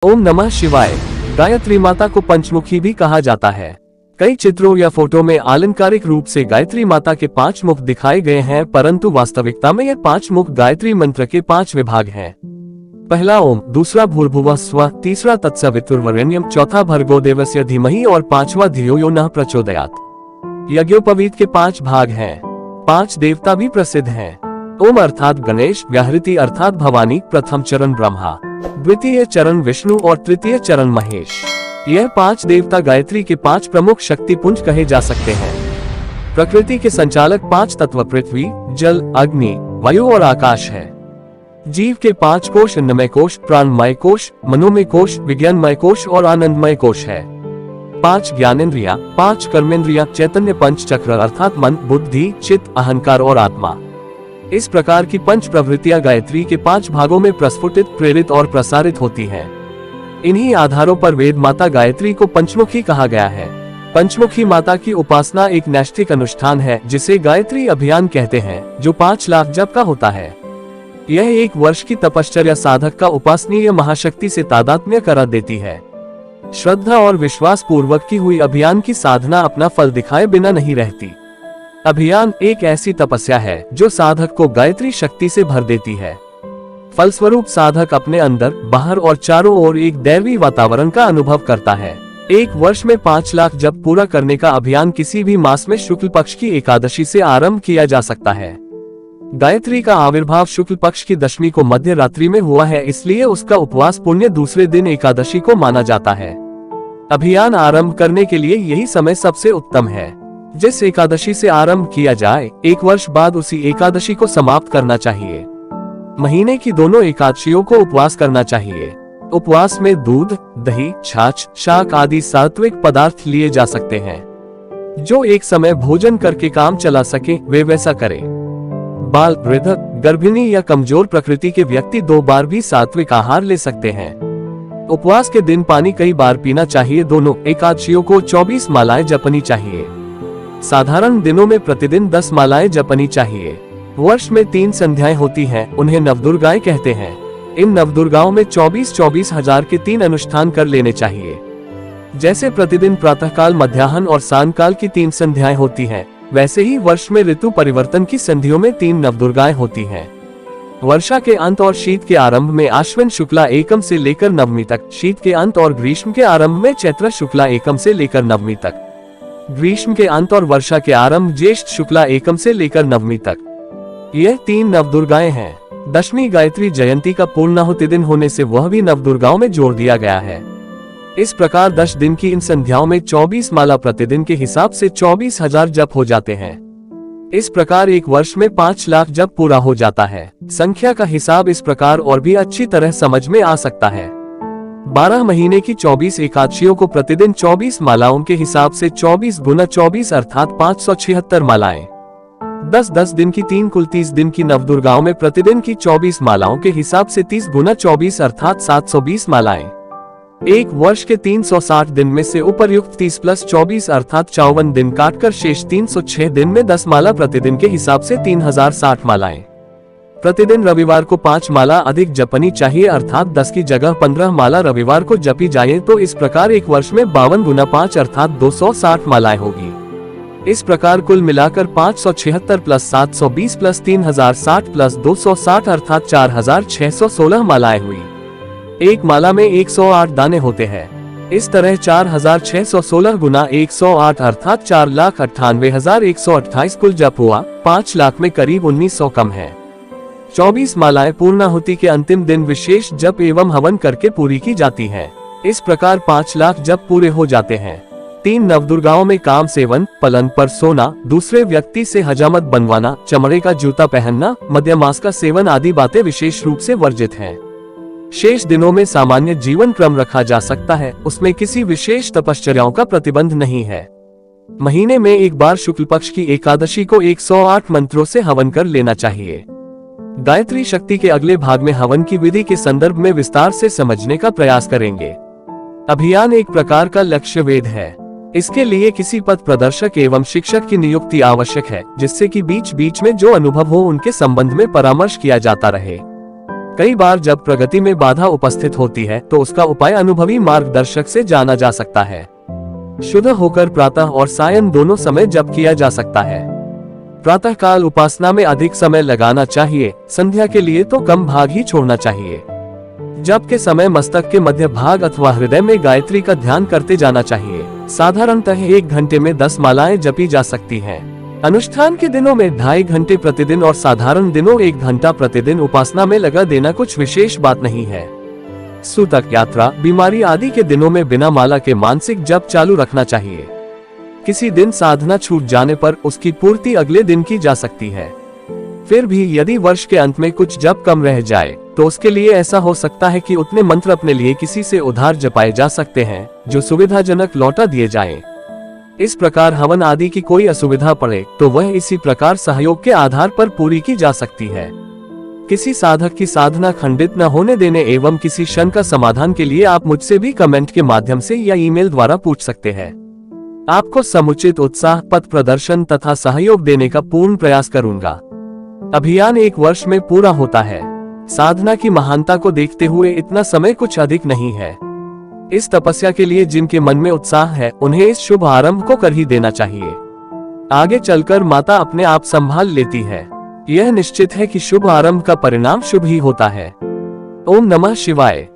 ओम नमः शिवाय। गायत्री माता को पंचमुखी भी कहा जाता है। कई चित्रों या फोटो में आलंकारिक रूप से गायत्री माता के 5 मुख दिखाए गए हैं, परंतु वास्तविकता में ये 5 मुख गायत्री मंत्र के 5 विभाग हैं। पहला ओम, दूसरा भूर्भुवः स्वः, तीसरा तत्सवितुर्वरेण्यम, चौथा भर्गो देवस्य धीमहि और 5वां धियो यो नः प्रचोदयात्। यज्ञोपवीत के 5 भाग हैं। 5 देवता भी प्रसिद्ध हैं। ओम अर्थात गणेश, व्याहृति अर्थात भवानी, प्रथम चरण ब्रह्मा, द्वितीय चरण विष्णु और तृतीय चरण महेश। यह 5 देवता गायत्री के 5 प्रमुख शक्ति पुंज कहे जा सकते हैं। प्रकृति के संचालक 5 तत्व पृथ्वी, जल, अग्नि, वायु और आकाश है। जीव के 5 कोश अन्नमय कोश, प्राणमय कोश, मनोमय कोश, विज्ञानमय कोश और आनंदमय कोश है। 5 ज्ञानेंद्रिया, 5 कर्मेंद्रिया, चैतन्य पंच चक्र अर्थात मन, बुद्धि, चित्त, अहंकार और आत्मा। इस प्रकार की 5 प्रवृत्तियां गायत्री के 5 भागों में प्रस्फुटित, प्रेरित और प्रसारित होती हैं। इन्हीं आधारों पर वेद माता गायत्री को पंचमुखी कहा गया है। पंचमुखी माता की उपासना एक नैष्ठिक अनुष्ठान है जिसे गायत्री अभियान कहते हैं, जो 5 लाख जप का होता है। यह 1 वर्ष की तपश्चर्या साधक का उपासनीय महाशक्ति से तादात्म्य करा देती है। श्रद्धा और विश्वास पूर्वक की हुई अभियान की साधना अपना फल दिखाए बिना नहीं रहती। अभियान एक ऐसी तपस्या है जो साधक को गायत्री शक्ति से भर देती है। फलस्वरूप साधक अपने अंदर, बाहर और चारों ओर एक दैवी वातावरण का अनुभव करता है। 1 वर्ष में 5 लाख जप पूरा करने का अभियान किसी भी मास में शुक्ल पक्ष की एकादशी से आरंभ किया जा सकता है। गायत्री का आविर्भाव शुक्ल पक्ष की दशमी को मध्य रात्रि में हुआ है, इसलिए उसका उपवास पुण्य दूसरे दिन एकादशी को माना जाता है। अभियान आरंभ करने के लिए यही समय सबसे उत्तम है। जिस एकादशी से आरंभ किया जाए, 1 वर्ष बाद उसी एकादशी को समाप्त करना चाहिए। महीने की दोनों एकादशियों को उपवास करना चाहिए। उपवास में दूध, दही, छाछ, शाक आदि सात्विक पदार्थ लिए जा सकते हैं। जो एक समय भोजन करके काम चला सके वे वैसा करें। बाल, वृद्ध, गर्भिणी या कमजोर प्रकृति के व्यक्ति 2 बार भी सात्विक आहार ले सकते हैं। उपवास के दिन पानी कई बार पीना चाहिए। दोनों एकादशियों को 24 मालाएं जपनी चाहिए। साधारण दिनों में प्रतिदिन 10 मालाएं जपनी चाहिए। वर्ष में 3 संध्याएं होती हैं, उन्हें नवदुर्गाएं कहते हैं। इन नवदुर्गाओं में 24 हजार के 3 अनुष्ठान कर लेने चाहिए। जैसे प्रतिदिन प्रातःकाल, मध्याह्न और सांयकाल की 3 संध्याएं होती हैं, वैसे ही वर्ष में ऋतु परिवर्तन की संधियों में 3 नवदुर्गाएं होती हैं। वर्षा के अंत और शीत के आरंभ में आश्विन शुक्ला एकम से लेकर नवमी तक, शीत के अंत और ग्रीष्म के आरंभ में चैत्र शुक्ला एकम से लेकर नवमी तक, ग्रीष्म के अंत और वर्षा के आरंभ ज्येष्ठ शुक्ला एकम से लेकर नवमी तक। यह 3 नवदुर्गाएं हैं। दशमी गायत्री जयंती का पूर्णाहुति दिन होने से वह भी नवदुर्गाओं में जोड़ दिया गया है। इस प्रकार 10 दिन की इन संध्याओं में 24 माला प्रतिदिन के हिसाब से 24,000 जप हो जाते हैं। इस प्रकार 1 वर्ष में 5 लाख जप पूरा हो जाता है। संख्या का हिसाब इस प्रकार और भी अच्छी तरह समझ में आ सकता है। 12 महीने की 24 एकादशियों को प्रतिदिन 24 मालाओं के हिसाब से 24 गुना 24 अर्थात 576 मालाएं। 10-10 दिन की 3 कुल 30 दिन की नवदुर्गाओं में प्रतिदिन की 24 मालाओं के हिसाब से 30 गुना 24 अर्थात 720 मालाएं। 1 वर्ष के 360 दिन में से उपर्युक्त 30 प्लस 24 अर्थात 54 दिन काटकर शेष 306 दिन में 10 माला प्रतिदिन के हिसाब से 3060 मालाएं। प्रतिदिन रविवार को 5 माला अधिक जपनी चाहिए, अर्थात 10 की जगह 15 माला रविवार को जपी जाए तो इस प्रकार 1 वर्ष में 52 गुना 5 अर्थात 260 मालाएं होगी। इस प्रकार कुल मिलाकर 576 प्लस 720 प्लस 3060 प्लस 260 अर्थात 4616 मालाएं हुई। एक माला में 108 दाने होते हैं। इस तरह 4616 गुना 108 अर्थात 4,98,128 कुल जप हुआ। 5 लाख में करीब 1900 कम है। 24 मालाएं पूर्णाहुति के अंतिम दिन विशेष जप एवं हवन करके पूरी की जाती हैं। इस प्रकार 5 लाख जप पूरे हो जाते हैं। 3 नवदुर्गाओं में काम सेवन, पलंग पर सोना, दूसरे व्यक्ति से हजामत बनवाना, चमड़े का जूता पहनना, मद्यमांस का सेवन आदि बातें विशेष रूप से वर्जित हैं। शेष दिनों में सामान्य जीवन क्रम रखा जा सकता है, उसमें किसी विशेष तपश्चर्याओं का प्रतिबंध नहीं है। महीने में 1 बार शुक्ल पक्ष की एकादशी को 108 मंत्रों से हवन कर लेना चाहिए। गायत्री शक्ति के अगले भाग में हवन की विधि के संदर्भ में विस्तार से समझने का प्रयास करेंगे। अभियान एक प्रकार का लक्ष्य वेद है। इसके लिए किसी पथ प्रदर्शक एवं शिक्षक की नियुक्ति आवश्यक है, जिससे कि बीच बीच में जो अनुभव हो उनके संबंध में परामर्श किया जाता रहे। कई बार जब प्रगति में बाधा उपस्थित होती है तो उसका उपाय अनुभवी मार्गदर्शक से जाना जा सकता है। शुद्ध होकर प्रातः और सायं दोनों समय जप किया जा सकता है। प्रातः काल उपासना में अधिक समय लगाना चाहिए, संध्या के लिए तो कम भाग ही छोड़ना चाहिए। जप के समय मस्तक के मध्य भाग अथवा हृदय में गायत्री का ध्यान करते जाना चाहिए। साधारणतः 1 घंटे में 10 मालाएं जपी जा सकती हैं। अनुष्ठान के दिनों में 2.5 घंटे प्रतिदिन और साधारण दिनों 1 घंटा प्रतिदिन उपासना में लगा देना कुछ विशेष बात नहीं है। सूतक, यात्रा, बीमारी आदि के दिनों में बिना माला के मानसिक जप चालू रखना चाहिए। किसी दिन साधना छूट जाने पर उसकी पूर्ति अगले दिन की जा सकती है। फिर भी यदि वर्ष के अंत में कुछ जप कम रह जाए तो उसके लिए ऐसा हो सकता है कि उतने मंत्र अपने लिए किसी से उधार जपाए जा सकते हैं जो सुविधाजनक लौटा दिए जाएं। इस प्रकार हवन आदि की कोई असुविधा पड़े तो वह इसी प्रकार सहयोग के आधार पर पूरी की जा सकती है। किसी साधक की साधना खंडित न होने देने एवं किसी शंका समाधान के लिए आप मुझसे भी कमेंट के माध्यम से या ईमेल द्वारा पूछ सकते हैं। आपको समुचित उत्साह, पथ प्रदर्शन तथा सहयोग देने का पूर्ण प्रयास करूंगा। अभियान 1 वर्ष में पूरा होता है। साधना की महानता को देखते हुए इतना समय कुछ अधिक नहीं है। इस तपस्या के लिए जिनके मन में उत्साह है उन्हें इस शुभ आरंभ को कर ही देना चाहिए। आगे चलकर माता अपने आप संभाल लेती है। यह निश्चित है कि शुभ आरंभ का परिणाम शुभ ही होता है। ओम नमः शिवाय।